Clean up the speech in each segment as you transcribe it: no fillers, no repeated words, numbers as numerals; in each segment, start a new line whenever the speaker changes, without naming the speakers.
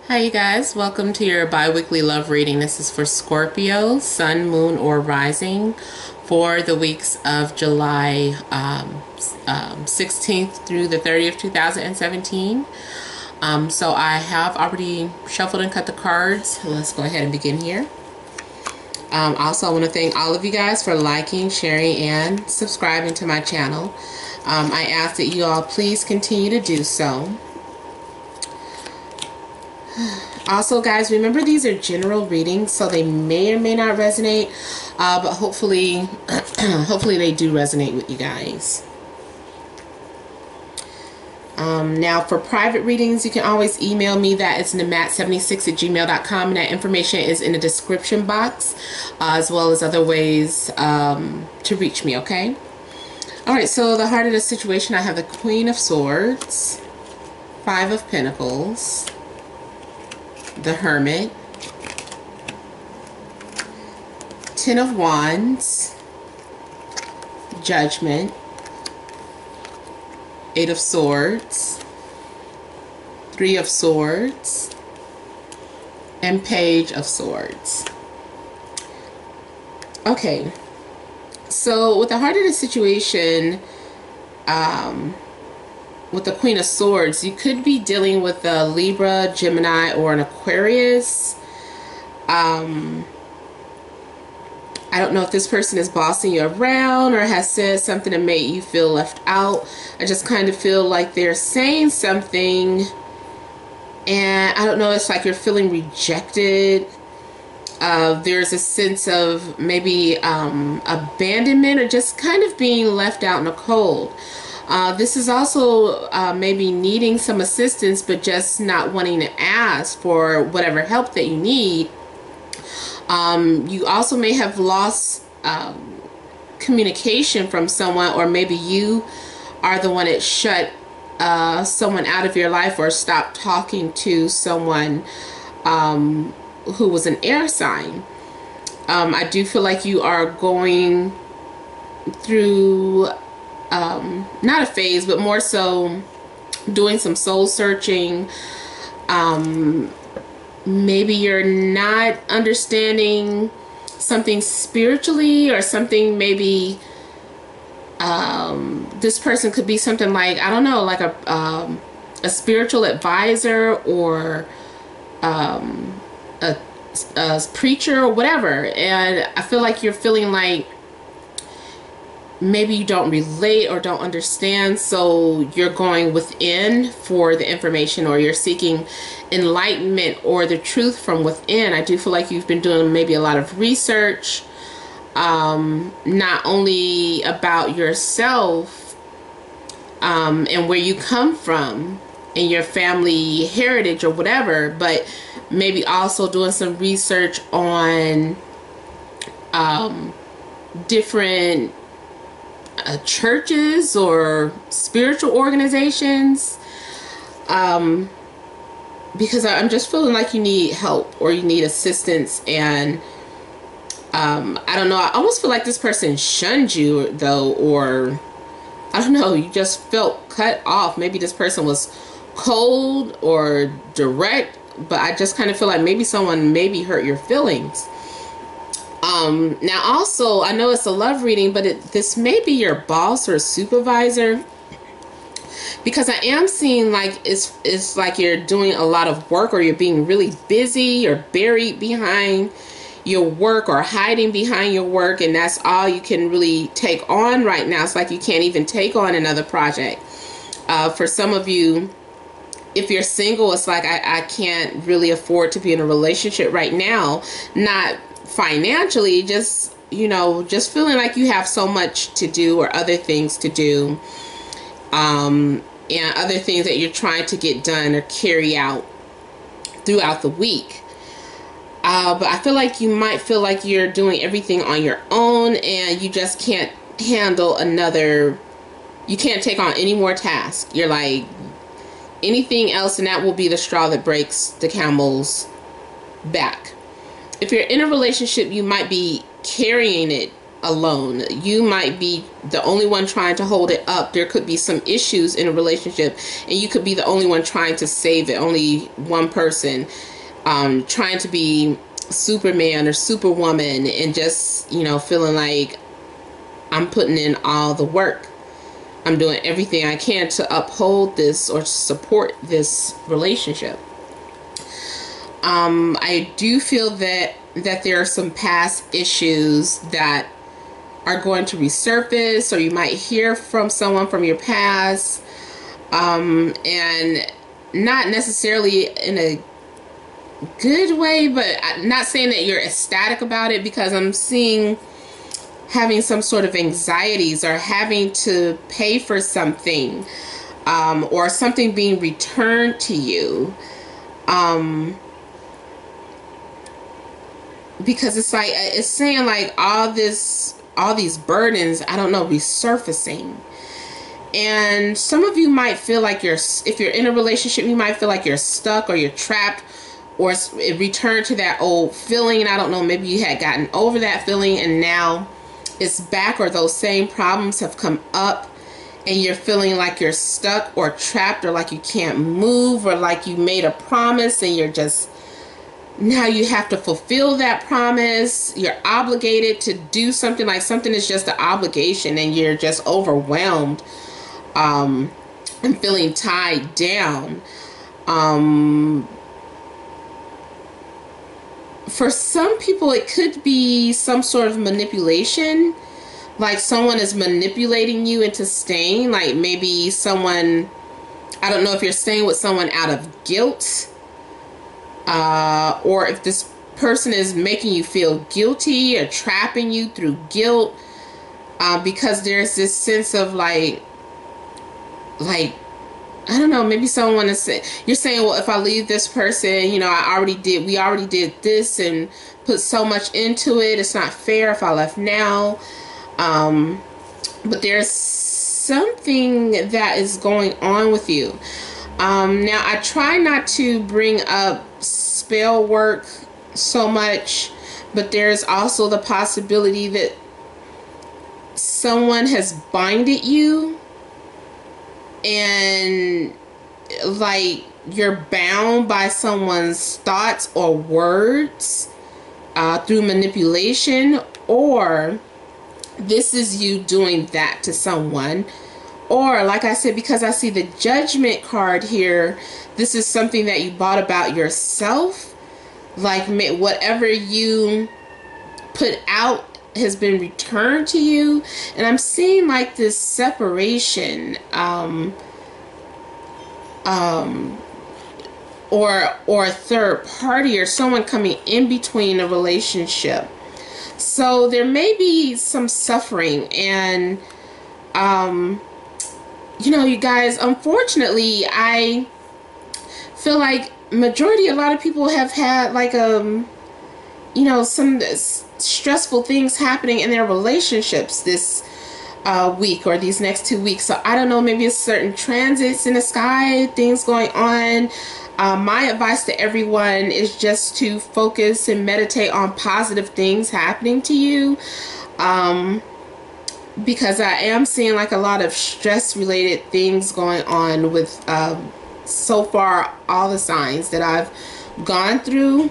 Hi you guys, welcome to your bi-weekly love reading. This is for Scorpio, Sun, Moon, or Rising for the weeks of July 16th through the 30th, 2017. So I have already shuffled and cut the cards. Let's go ahead and begin here. Also, I want to thank all of you guys for liking, sharing, and subscribing to my channel. I ask that you all please continue to do so. Also, guys, remember these are general readings, so they may or may not resonate, but hopefully, hopefully they do resonate with you guys. Now, for private readings, you can always email me. That is namat76@gmail.com, and that information is in the description box, as well as other ways to reach me, okay? All right, so the heart of the situation, I have the Queen of Swords, Five of Pentacles, the Hermit, Ten of Wands, Judgment, Eight of Swords, Three of Swords, and Page of Swords. Okay, so with the heart of the situation, with the Queen of Swords, you could be dealing with a Libra, Gemini, or an Aquarius. I don't know if this person is bossing you around or has said something that made you feel left out. I just kind of feel like they're saying something, and I don't know, it's like you're feeling rejected. There's a sense of maybe abandonment or just kind of being left out in the cold. This is also maybe needing some assistance, but just not wanting to ask for whatever help that you need. You also may have lost communication from someone, or maybe you are the one that shut someone out of your life or stopped talking to someone who was an air sign. I do feel like you are going through not a phase, but more so doing some soul searching. Maybe you're not understanding something spiritually, or something maybe this person could be something like, I don't know, like a spiritual advisor, or a preacher, or whatever. And I feel like you're feeling like maybe you don't relate or don't understand, so you're going within for the information, or you're seeking enlightenment or the truth from within. I do feel like you've been doing maybe a lot of research, not only about yourself and where you come from and your family heritage or whatever, but maybe also doing some research on different churches or spiritual organizations, because I'm just feeling like you need help or you need assistance. And I don't know, I almost feel like this person shunned you though, or I don't know, you just felt cut off. Maybe this person was cold or direct, but I just kind of feel like maybe someone maybe hurt your feelings. Now also, I know it's a love reading, but this may be your boss or supervisor, because I am seeing like it's like you're doing a lot of work, or you're being really busy, or buried behind your work, or hiding behind your work, and that's all you can really take on right now. It's like you can't even take on another project. For some of you, if you're single, it's like I can't really afford to be in a relationship right now. Not financially, just, you know, just feeling like you have so much to do, or other things to do, and other things that you're trying to get done or carry out throughout the week. But I feel like you might feel like you're doing everything on your own, and you just can't handle you can't take on any more tasks. You're like, anything else, and that will be the straw that breaks the camel's back. If you're in a relationship, you might be carrying it alone. You might be the only one trying to hold it up. There could be some issues in a relationship, and you could be the only one trying to save it. Only one person trying to be Superman or Superwoman, and just, you know, feeling like I'm putting in all the work. I'm doing everything I can to uphold this or support this relationship. I do feel that there are some past issues that are going to resurface, or you might hear from someone from your past, and not necessarily in a good way, but I'm not saying that you're ecstatic about it, because I'm seeing having some sort of anxieties or having to pay for something, or something being returned to you, because it's like, it's saying like all these burdens, I don't know, resurfacing. And some of you might feel like if you're in a relationship, you might feel like you're stuck or you're trapped, or it returned to that old feeling. I don't know, maybe you had gotten over that feeling and now it's back, or those same problems have come up and you're feeling like you're stuck or trapped, or like you can't move, or like you made a promise and you're just, now you have to fulfill that promise. You're obligated to do something, like something is just an obligation, and you're just overwhelmed and feeling tied down. For some people, it could be some sort of manipulation, like someone is manipulating you into staying. Like maybe someone, I don't know if you're staying with someone out of guilt, or if this person is making you feel guilty or trapping you through guilt, because there's this sense of like I don't know, maybe someone is you're saying, well, if I leave this person, you know, we already did this and put so much into it, it's not fair if I left now. But there's something that is going on with you. Now, I try not to bring up spell work so much, but there's also the possibility that someone has binded you, and like you're bound by someone's thoughts or words through manipulation, or this is you doing that to someone. Or like I said, because I see the Judgment card here, this is something that you brought about yourself. Like whatever you put out has been returned to you. And I'm seeing like this separation, or a third party, or someone coming in between a relationship. So there may be some suffering, and you know, you guys, unfortunately, I feel like a lot of people have had like you know, some stressful things happening in their relationships this week or these next 2 weeks. So I don't know, maybe it's certain transits in the sky, things going on. My advice to everyone is just to focus and meditate on positive things happening to you, because I am seeing like a lot of stress related things going on with so far all the signs that I've gone through.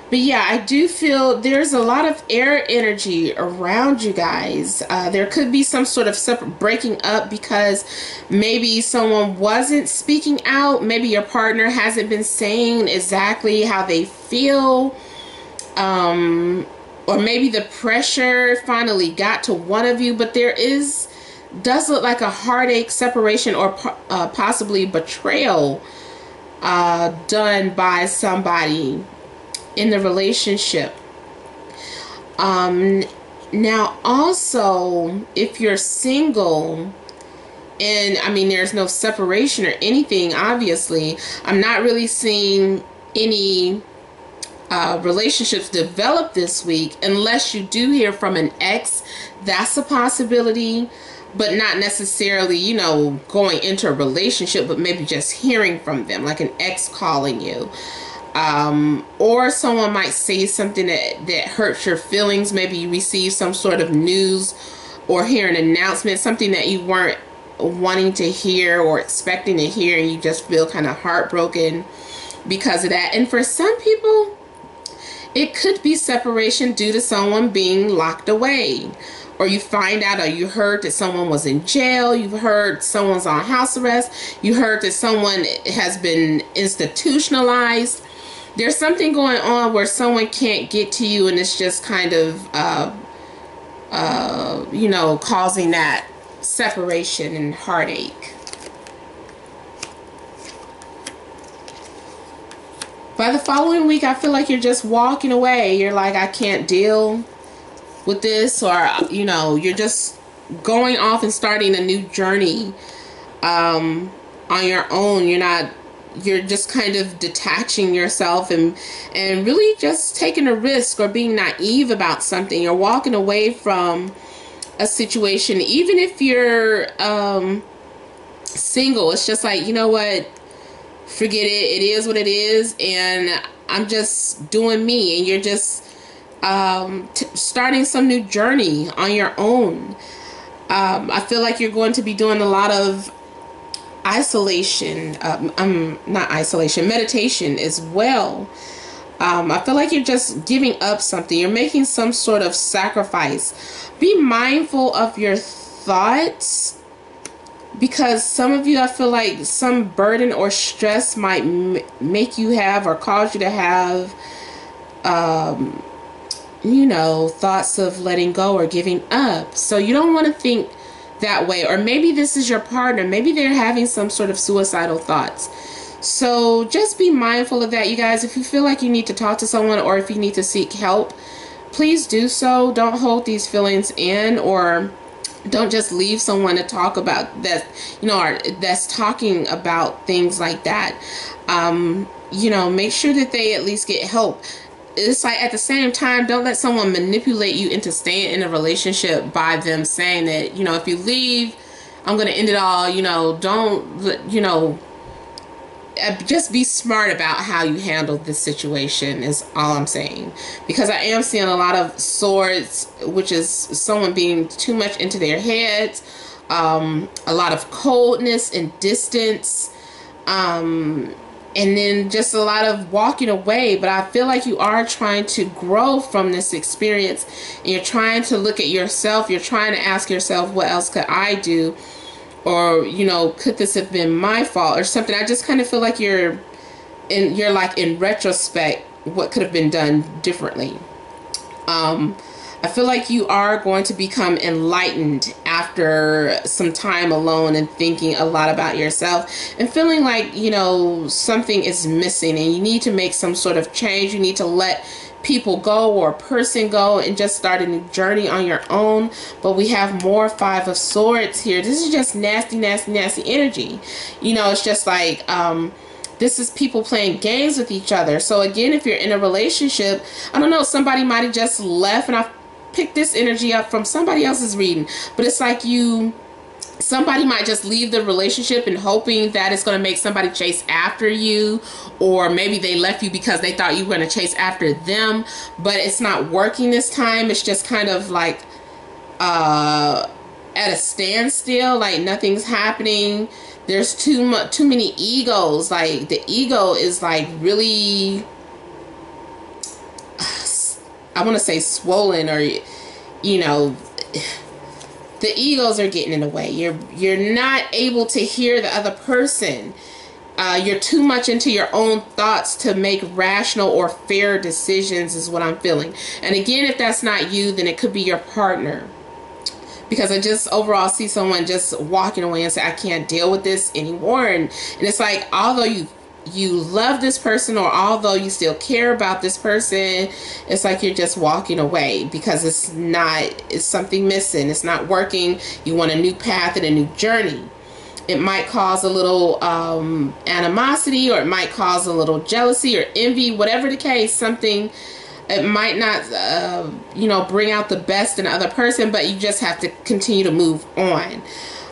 But yeah, I do feel there's a lot of air energy around you guys. There could be some sort of separate breaking up, because maybe someone wasn't speaking out. Maybe your partner hasn't been saying exactly how they feel. Or maybe the pressure finally got to one of you. But there does look like a heartache, separation, or possibly betrayal done by somebody in the relationship. Now also, if you're single, and I mean there's no separation or anything, obviously I'm not really seeing any relationships develop this week, unless you do hear from an ex. That's a possibility, but not necessarily, you know, going into a relationship, but maybe just hearing from them, like an ex calling you. Or someone might say something that hurts your feelings. Maybe you receive some sort of news or hear an announcement, something that you weren't wanting to hear or expecting to hear, and you just feel kind of heartbroken because of that. And for some people, it could be separation due to someone being locked away. Or you find out, or you heard that someone was in jail, you've heard someone's on house arrest, you heard that someone has been institutionalized. There's something going on where someone can't get to you, and it's just kind of, you know, causing that separation and heartache. By the following week, I feel like you're just walking away. You're like, I can't deal with this, or, you know, you're just going off and starting a new journey on your own. You're just kind of detaching yourself and really just taking a risk or being naive about something. You're walking away from a situation. Even if you're single, it's just like, you know what, forget it. It is what it is, and I'm just doing me. And you're just starting some new journey on your own. I feel like you're going to be doing a lot of meditation as well. I feel like you're just giving up something. You're making some sort of sacrifice. Be mindful of your thoughts, because some of you, I feel like some burden or stress might make you have or cause you to have you know, thoughts of letting go or giving up. So you don't want to think that way. Or maybe this is your partner. Maybe they're having some sort of suicidal thoughts. So just be mindful of that, you guys. If you feel like you need to talk to someone, or if you need to seek help, please do so. Don't hold these feelings in, or don't just leave someone to talk about that, you know, or that's talking about things like that. You know, make sure that they at least get help. It's like, at the same time, don't let someone manipulate you into staying in a relationship by them saying that, you know, if you leave, I'm going to end it all. You know, don't, you know, just be smart about how you handle this situation is all I'm saying. Because I am seeing a lot of swords, which is someone being too much into their heads, a lot of coldness and distance, and then just a lot of walking away. But I feel like you are trying to grow from this experience, and you're trying to look at yourself. You're trying to ask yourself, what else could I do? Or, you know, could this have been my fault or something? I just kind of feel like you're like in retrospect, what could have been done differently. I feel like you are going to become enlightened after some time alone and thinking a lot about yourself and feeling like, you know, something is missing and you need to make some sort of change. You need to let people go or a person go and just start a new journey on your own. But we have more Five of Swords here. This is just nasty, nasty, nasty energy. You know, it's just like, this is people playing games with each other. So again, if you're in a relationship, I don't know, somebody might have just left, and I picked this energy up from somebody else's reading, but it's like somebody might just leave the relationship and hoping that it's going to make somebody chase after you, or maybe they left you because they thought you were going to chase after them, but it's not working this time. It's just kind of like at a standstill, like nothing's happening. There's too many egos. Like the ego is like really, I want to say swollen, or, you know, the egos are getting in the way. You're not able to hear the other person. You're too much into your own thoughts to make rational or fair decisions is what I'm feeling. And again, if that's not you, then it could be your partner. Because I just overall see someone just walking away and say, I can't deal with this anymore. And it's like, although you love this person, or although you still care about this person, it's like you're just walking away because it's something missing. It's not working. You want a new path and a new journey. It might cause a little animosity, or it might cause a little jealousy or envy, whatever the case, something. It might not, you know, bring out the best in the other person, but you just have to continue to move on.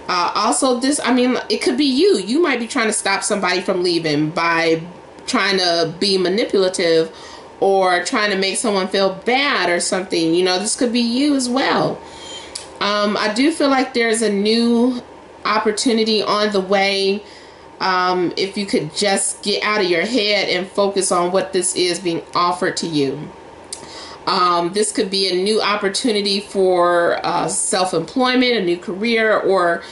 Also, this, I mean, it could be you. You might be trying to stop somebody from leaving by trying to be manipulative or trying to make someone feel bad or something. You know, this could be you as well. I do feel like there's a new opportunity on the way. If you could just get out of your head and focus on what this is being offered to you. This could be a new opportunity for self-employment, a new career, or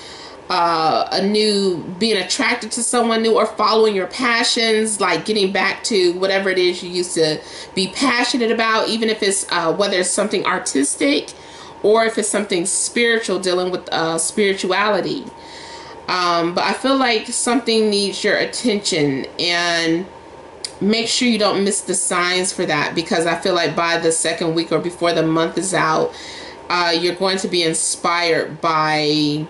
a new being attracted to someone new, or following your passions, like getting back to whatever it is you used to be passionate about, even if it's whether it's something artistic or if it's something spiritual, dealing with spirituality. But I feel like something needs your attention, and make sure you don't miss the signs for that, because I feel like by the second week or before the month is out, you're going to be inspired by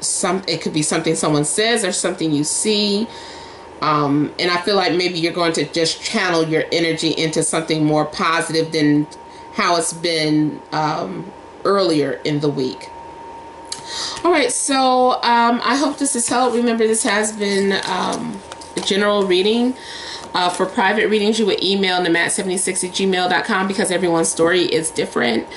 it could be something someone says or something you see. And I feel like maybe you're going to just channel your energy into something more positive than how it's been earlier in the week. All right, so I hope this has helped. Remember, this has been a general reading. For private readings, you would email namat76@gmail.com, because everyone's story is different.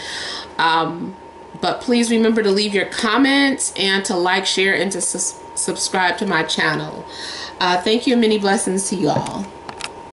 But please remember to leave your comments and to like, share, and to subscribe to my channel. Thank you, and many blessings to you all.